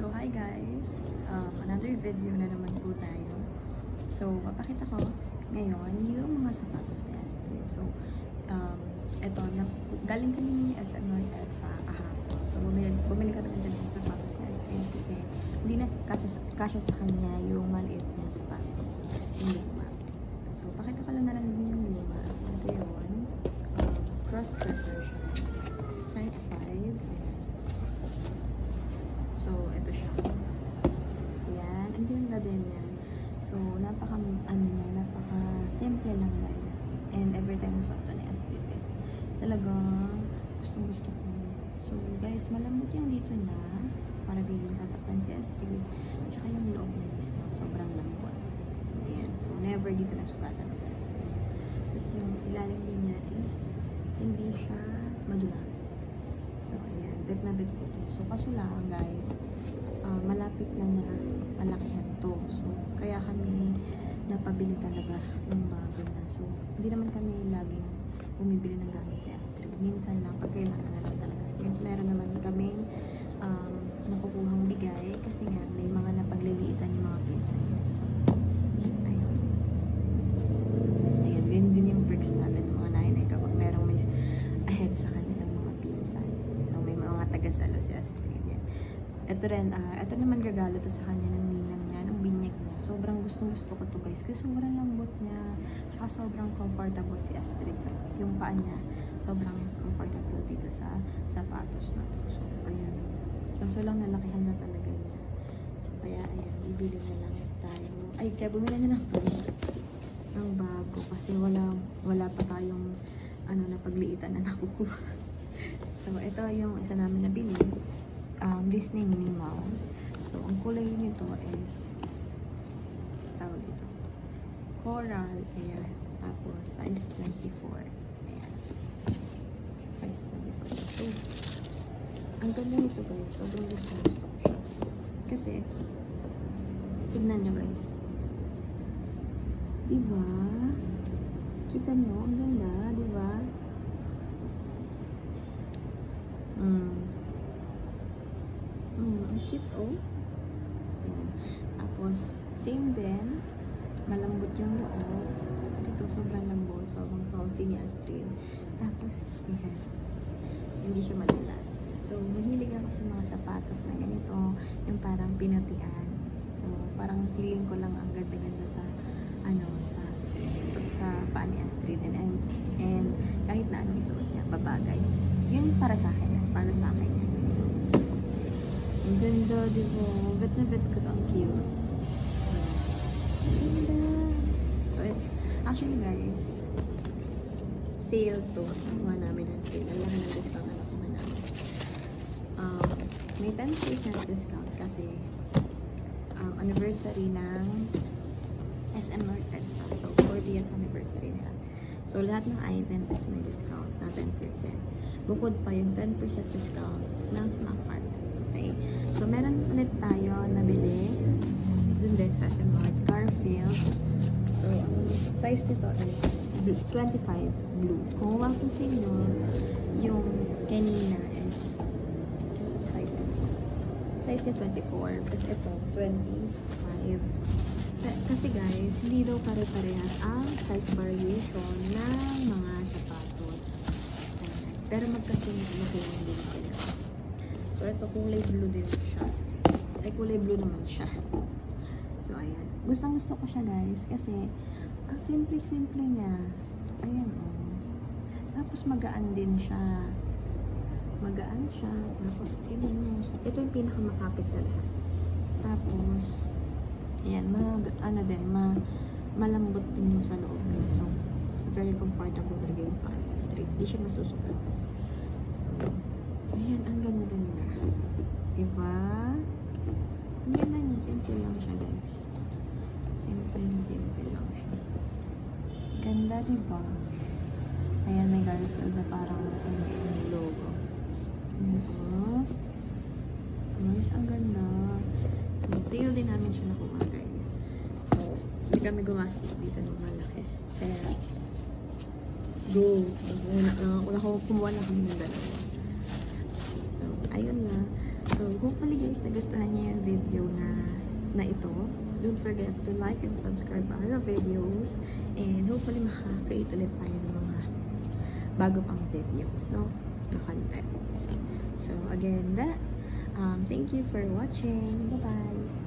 So, hi guys! Another video na naman po tayo. So, papakita ko ngayon yung mga sapatos ni Astrid. So, eto, galing kami ni SM North sa kahapon. So, bumili kami ng dalawang sapatos ni Astrid kasi hindi na kasya sa kanya yung maliit niya sapatos. Yung luma. So, pakita ko lang na lang yung luma. So, ito yun. Cross-cutter siya. Size 5. So, ito siya. Ayan. Ang ganda din yan. So, napaka-simple lang guys. And every time mo suot ni Astrid is talagang gustong-gusto ko. So, guys, malambot yung dito na para di yung sasaktan si Astrid. Tsaka yung loob niya mismo. Sobrang lambot. Ayan. So, never dito nasugatan si Astrid. Tapos yung ilalim din niya is hindi siya madulas. So, ayan. Bet na bet ko to. So, kaso lang, guys, malapit na niya malakihan to. So, kaya kami napabili talaga ng bago na. So, hindi naman kami laging bumibili ng gamit ni Astrid. Minsan lang, pag kailangan na lang talaga. Since meron naman kaming nakukuhang bigay kasi nga may mga napagliliitan yung mga pinsan niya. So, ayun. Ayan, din yung perks natin, mga nanay kapag merong may ahead sa kanilang mga pinsan. So, may mga tagasalo si Astrid yan. Ito rin, ito naman regalo to sa kanya ng ninang niya, ng binyag niya. Sobrang gustong-gusto ko to guys, kasi sobrang lambot niya. Tsaka sobrang comfortable si Astrid. Yung paa niya, sobrang comfortable dito sa sapatos na to. So, ayun. Kaso lang nalakihan na talaga niya. So, kaya, ayun, bibili na lang tayo. Ay, kaya bumili na lang tayo ng bago kasi wala pa tayong napagliitan na nakukuha. So, ito yung isa namin nabili. Disney Minnie Mouse. So, ang kulay nito is tawag dito coral. Ayan. Tapos, size 24. Ayan. Size 24. So, ang ganda nito guys. Sobrang gusto ko siya. Kasi, tignan nyo guys. Diba? Kita nyo? Ang ganda. Diba? Ang cute, oh. Ayan. Tapos, same din. Malambot yung loob. Dito, sobrang lambot. Sobrang comfy ni Astrid. Tapos, ayan. Hindi siya madulas. So, mahilig ako sa mga sapatos na ganito. Yung parang pinatian. So, parang feeling ko lang ang ganda-ganda sa sa paa ni Astrid. And kahit na anong isuot niya, babagay. Yun para sa akin. Para sa akin yan. So, ang ganda, diba? Bet na bet ko to. Ang cute. Ang ganda. So, actually guys, sale to. Nakuha namin ng sale. Ang laki ng discount na nakuha namin. May 10% discount kasi anniversary ng SM North EDSA. So, 40th anniversary nila. So, lahat ng item is may discount na 10%. Bukod pa yung 10% discount ng smart card. Okay? So, meron ulit tayo nabili dun din sa SM North Garfield. So, ang size nito is 25 blue. Kung mapapansin nyo, yung kanina is size niya 24. Tapos ito, 25. Kasi guys, hindi daw pare-parehas ang size variation ng mga sapatos. Pero magkasing-makilang din sila. So, ito kulay blue din siya. Ay, kulay blue naman siya. So, ayan. Gustong-gusto ko siya guys kasi ang simple-simple niya. Ayan, oh. Tapos magaan din siya. Magaan siya. Tapos, ito yung pinakamakapit sa lahat. Tapos, ayan, malambot din yung sa loob. So, very comfortable rin yung paa ni Astrid. Hindi siya masusukat. So, ayan, ang ganda-ganda. Diba? Ang ganda niya. Simple lang siya, guys. Simple lang siya. Ganda, diba? Ayan, may Garfield na parang logo. Guys, ang ganda. So, sale din namin siya nakuha, guys. So, hindi kami gumastos dito ng malaki. Kaya, go. Kumuha na kami ng dalawa. So, ayun na. So, hopefully guys, nagustuhan niyo yung video na ito. Don't forget to like and subscribe our videos. And hopefully makaka-create ulit tayo ng mga bago pang videos, no? Na content. So again, thank you for watching. Bye-bye!